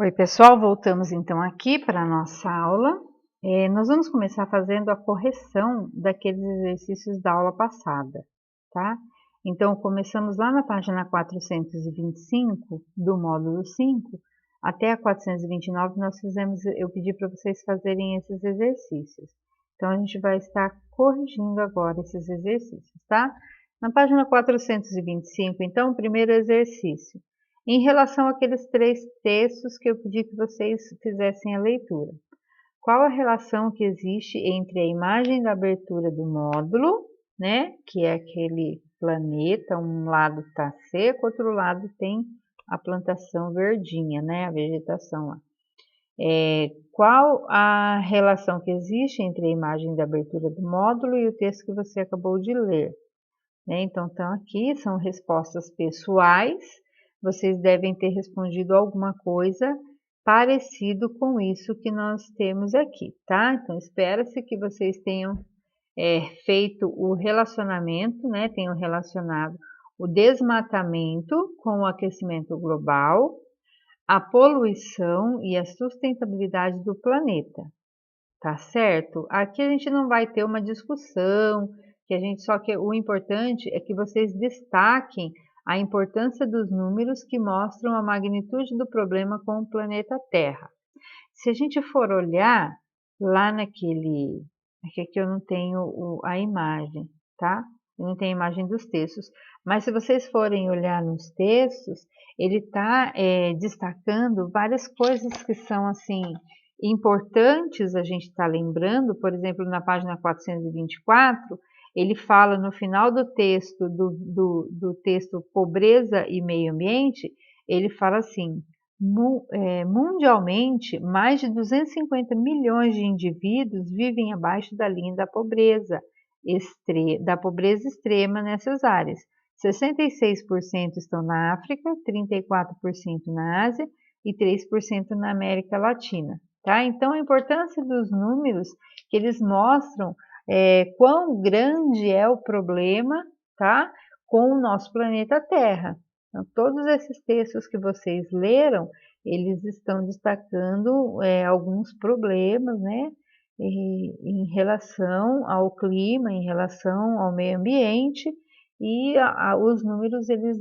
Oi, pessoal, voltamos então aqui para a nossa aula. Nós vamos começar fazendo a correção daqueles exercícios da aula passada, tá? Então, começamos lá na página 425 do módulo 5, até a 429 eu pedi para vocês fazerem esses exercícios. Então, a gente vai estar corrigindo agora esses exercícios, tá? Na página 425, então, o primeiro exercício. Em relação àqueles 3 textos que eu pedi que vocês fizessem a leitura. Qual a relação que existe entre a imagem da abertura do módulo, né, que é aquele planeta, um lado está seco, outro lado tem a plantação verdinha, né, a vegetação lá. Qual a relação que existe entre a imagem da abertura do módulo e o texto que você acabou de ler? Né? Então, aqui são respostas pessoais. Vocês devem ter respondido alguma coisa parecido com isso que nós temos aqui, tá? Então, espera-se que vocês tenham feito o relacionamento, né? Tenham relacionado o desmatamento com o aquecimento global, a poluição e a sustentabilidade do planeta, tá certo? Aqui a gente não vai ter uma discussão, só que o importante é que vocês destaquem a importância dos números que mostram a magnitude do problema com o planeta Terra. Se a gente for olhar lá naquele... Aqui eu não tenho a imagem, tá? Eu não tenho a imagem dos textos. Mas se vocês forem olhar nos textos, ele está destacando várias coisas que são, assim, importantes a gente estar lembrando. Por exemplo, na página 424, ele fala no final do texto, do texto Pobreza e Meio Ambiente, ele fala assim: mundialmente, mais de 250 milhões de indivíduos vivem abaixo da linha da pobreza extrema nessas áreas. 66% estão na África, 34% na Ásia e 3% na América Latina. Tá? Então, a importância dos números que eles mostram quão grande é o problema, tá? Com o nosso planeta Terra. Então, todos esses textos que vocês leram, eles estão destacando alguns problemas, né? Em relação ao clima, em relação ao meio ambiente, e os números eles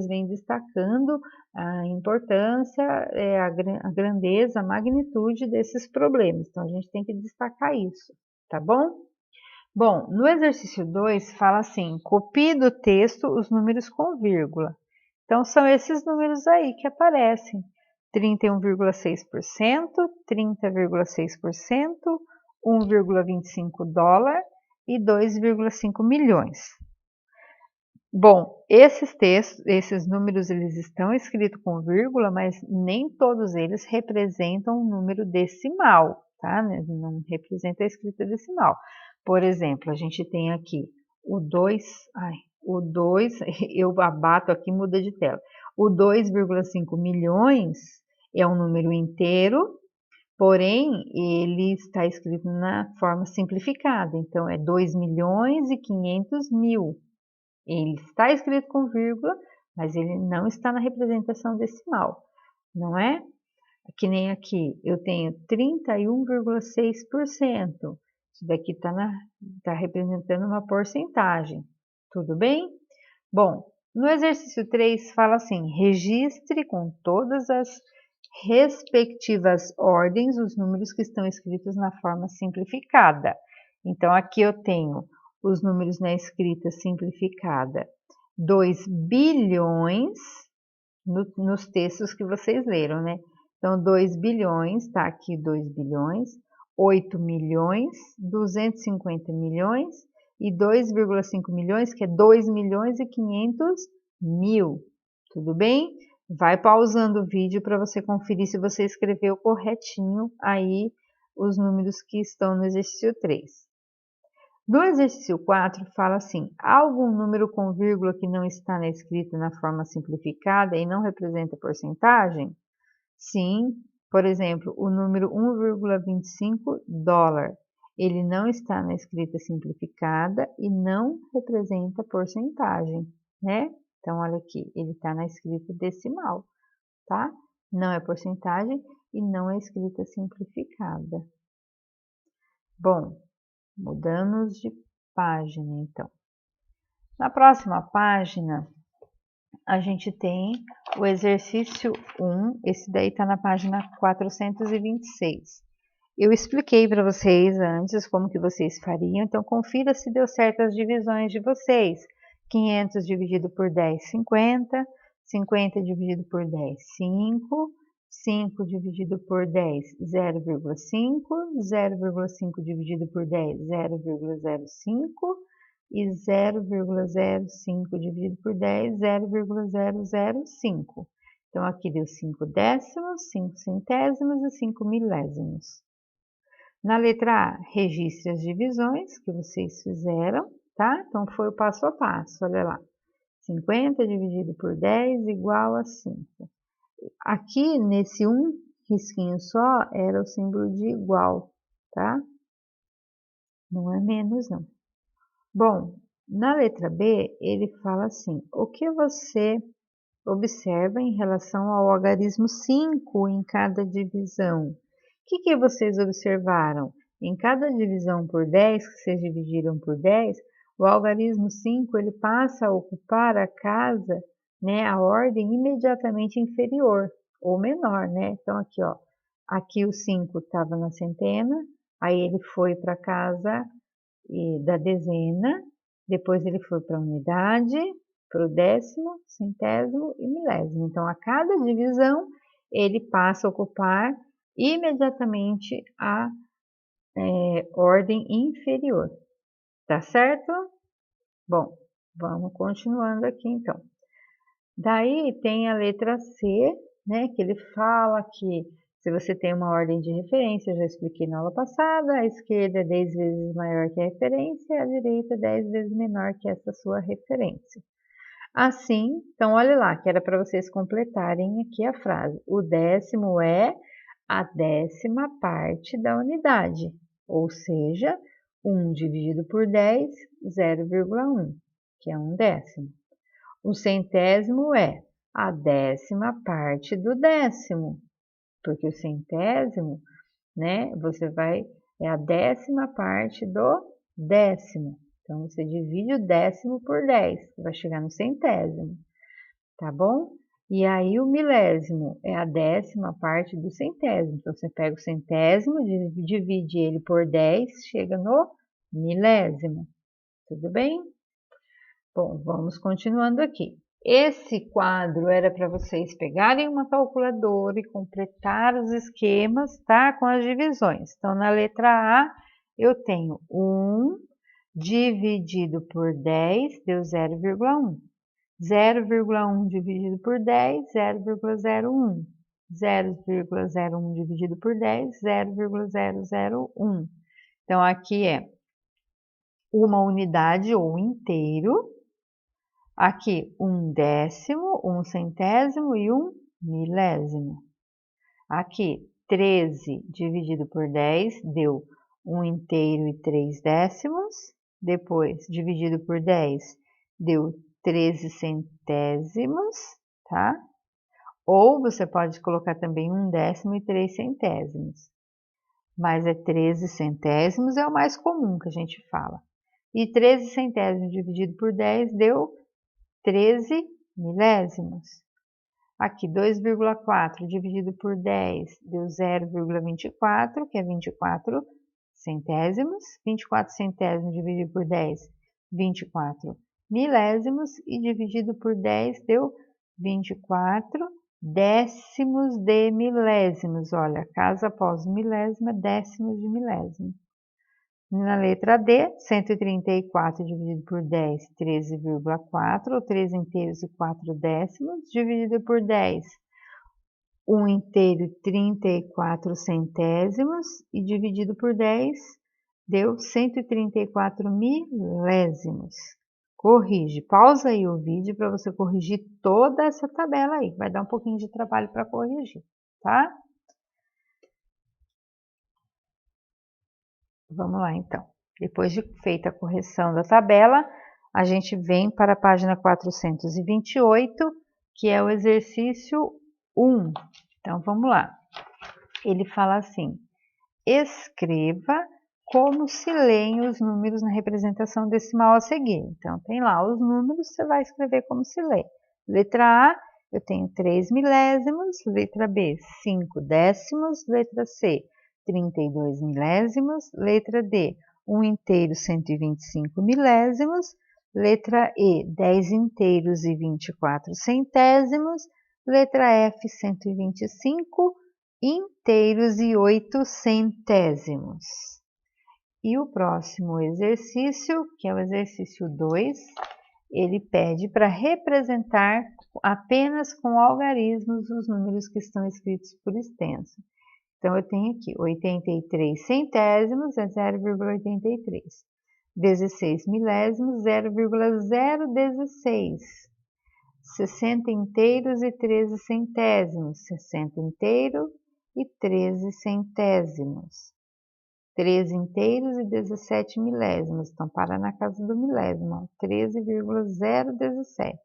vêm destacando a importância, a grandeza, a magnitude desses problemas. Então, a gente tem que destacar isso, tá bom? Bom, no exercício 2 fala assim: copie do texto os números com vírgula. Então, são esses números aí que aparecem: 31,6%, 30,6%, 1,25 dólar e 2,5 milhões. Bom, esses números eles estão escritos com vírgula, mas nem todos eles representam um número decimal, tá? Não representa a escrita decimal. Por exemplo, a gente tem aqui o 2, eu abato aqui, muda de tela. O 2,5 milhões é um número inteiro, porém, ele está escrito na forma simplificada. Então, é 2 milhões e 500 mil. Ele está escrito com vírgula, mas ele não está na representação decimal, não é? Que nem aqui, eu tenho 31,6%. Isso daqui está representando uma porcentagem. Tudo bem? Bom, no exercício 3 fala assim: registre com todas as respectivas ordens os números que estão escritos na forma simplificada. Então, aqui eu tenho os números na escrita simplificada: 2 bilhões, nos textos que vocês leram, né? Então, 2 bilhões, está aqui 2 bilhões, 8 milhões, 250 milhões e 2,5 milhões, que é 2 milhões e 500 mil. Tudo bem? Vai pausando o vídeo para você conferir se você escreveu corretinho aí os números que estão no exercício 3. No exercício 4, fala assim: há algum número com vírgula que não está na escrita na forma simplificada e não representa porcentagem? Sim, por exemplo, o número 1,25 dólar. Ele não está na escrita simplificada e não representa porcentagem, né? Então, olha aqui, ele está na escrita decimal, tá? não é porcentagem e não é escrita simplificada. Bom, mudamos de página, então. Na próxima página, a gente tem o exercício 1, esse daí está na página 426. Eu expliquei para vocês antes como que vocês fariam, então confira se deu certo as divisões de vocês. 500 dividido por 10, 50. 50 dividido por 10, 5. 5 dividido por 10, 0,5. 0,5 dividido por 10, 0,05. E 0,05 dividido por 10, 0,005. Então, aqui deu 5 décimos, 5 centésimos e 5 milésimos. Na letra A, registre as divisões que vocês fizeram, tá? Então, foi o passo a passo, olha lá. 50 dividido por 10 igual a 5. Aqui, nesse um risquinho só, era o símbolo de igual, tá? Não é menos, não. Bom, na letra B, ele fala assim, o que você observa em relação ao algarismo 5 em cada divisão? O que vocês observaram? Em cada divisão por 10, que vocês dividiram por 10, o algarismo 5 ele passa a ocupar a casa, né, a ordem imediatamente inferior, ou menor, né? Então, aqui, ó, aqui o 5 estava na centena, aí ele foi para a casa da dezena, depois ele foi para a unidade, para o décimo, centésimo e milésimo. Então, a cada divisão, ele passa a ocupar imediatamente a ordem inferior. Tá certo? Bom, vamos continuando aqui, então. Daí tem a letra C, né, que ele fala que se você tem uma ordem de referência, eu já expliquei na aula passada, a esquerda é 10 vezes maior que a referência e a direita é 10 vezes menor que essa sua referência. Assim, então olha lá, que era para vocês completarem aqui a frase. O décimo é a 10ª parte da unidade, ou seja, 1 dividido por 10, 0,1, que é 1/10. O centésimo é a 10ª parte do décimo, porque o centésimo, né, é a 10ª parte do décimo. Então, você divide o décimo por 10, vai chegar no centésimo, tá bom? E aí, o milésimo é a 10ª parte do centésimo. Então, você pega o centésimo, divide ele por 10, chega no milésimo. Tudo bem? Bom, vamos continuando aqui. Esse quadro era para vocês pegarem uma calculadora e completar os esquemas, tá? Com as divisões. Então, na letra A, eu tenho 1 dividido por 10, deu 0,1. 0,1 dividido por 10, 0,01. 0,01 dividido por 10, 0,001. Então, aqui é uma unidade ou inteiro. Aqui, 1/10, 1/100 e 1 milésimo. Aqui, 13 dividido por 10 deu 1 inteiro e 3 décimos. Depois, dividido por 10, deu 13 centésimos, tá? Ou você pode colocar também 1/10 e 3 centésimos. Mas 13 centésimos é o mais comum que a gente fala. E 13 centésimos dividido por 10 deu 13 milésimos. Aqui, 2,4 dividido por 10 deu 0,24, que é 24 centésimos. 24 centésimos dividido por 10, 24 milésimos. E dividido por 10 deu 24 décimos de milésimos. Olha, casa após o milésimo é décimos de milésimo. Na letra D, 134 dividido por 10, 13,4, ou 3 inteiros e 4 décimos, dividido por 10, 1 inteiro e 34 centésimos, e dividido por 10, deu 134 milésimos. Corrige, pausa aí o vídeo para você corrigir toda essa tabela aí, vai dar um pouquinho de trabalho para corrigir, tá? Vamos lá, então. Depois de feita a correção da tabela, a gente vem para a página 428, que é o exercício 1, Então, vamos lá. Ele fala assim, escreva como se leem os números na representação decimal a seguir. Então, tem lá os números, você vai escrever como se lê. Letra A, eu tenho 3 milésimos, letra B, 5 décimos, letra C, 32 milésimos, letra D, 1 inteiro, 125 milésimos, letra E, 10 inteiros e 24 centésimos, letra F, 125 inteiros e 8 centésimos. E o próximo exercício, que é o exercício 2, ele pede para representar apenas com algarismos os números que estão escritos por extenso. Então, eu tenho aqui 83 centésimos é 0,83. 16 milésimos, 0,016. 60 inteiros e 13 centésimos, 60 inteiro e 13 centésimos. 13 inteiros e 17 milésimos, então para na casa do milésimo, 13,017.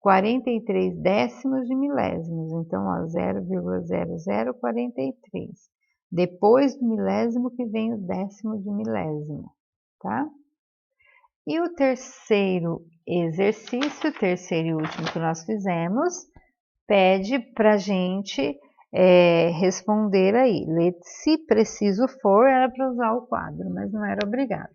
43 décimos de milésimos, então 0,0043. Depois do milésimo que vem o décimo de milésimo, tá? E o terceiro exercício, o terceiro e último que nós fizemos, pede para a gente responder aí. Se preciso for, era para usar o quadro, mas não era obrigado.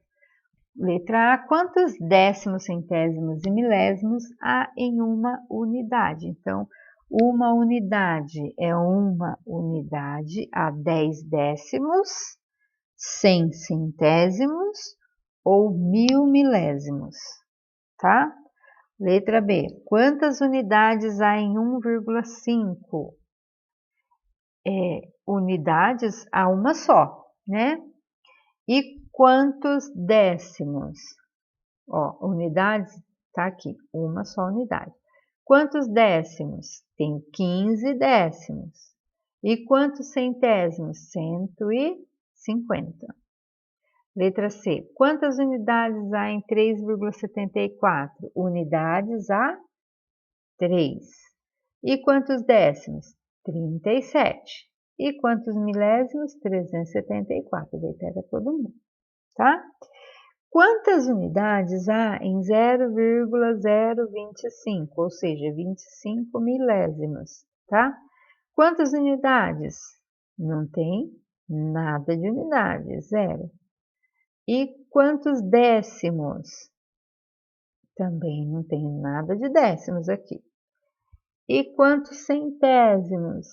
Letra A, quantos décimos, centésimos e milésimos há em uma unidade? Então, uma unidade é uma unidade a 10 décimos, 100 centésimos ou 1000 milésimos, tá? Letra B, quantas unidades há em 1,5? Unidades há uma só, né? E quantos décimos? Ó, unidades, tá aqui, uma só unidade. Quantos décimos? Tem 15 décimos. E quantos centésimos? 150. Letra C. Quantas unidades há em 3,74? Unidades há 3. E quantos décimos? 37. E quantos milésimos? 374. Daí pega todo mundo, tá? Quantas unidades há em 0,025, ou seja, 25 milésimos, tá? Quantas unidades? Não tem nada de unidade, zero. E quantos décimos? Também não tem nada de décimos aqui. E quantos centésimos?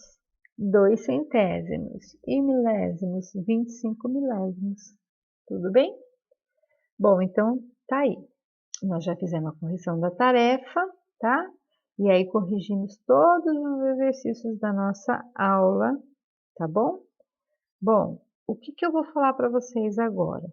2 centésimos. E milésimos? 25 milésimos. Tudo bem? Bom, então tá aí. Nós já fizemos a correção da tarefa, tá? E aí corrigimos todos os exercícios da nossa aula, tá bom? Bom, o que eu vou falar para vocês agora?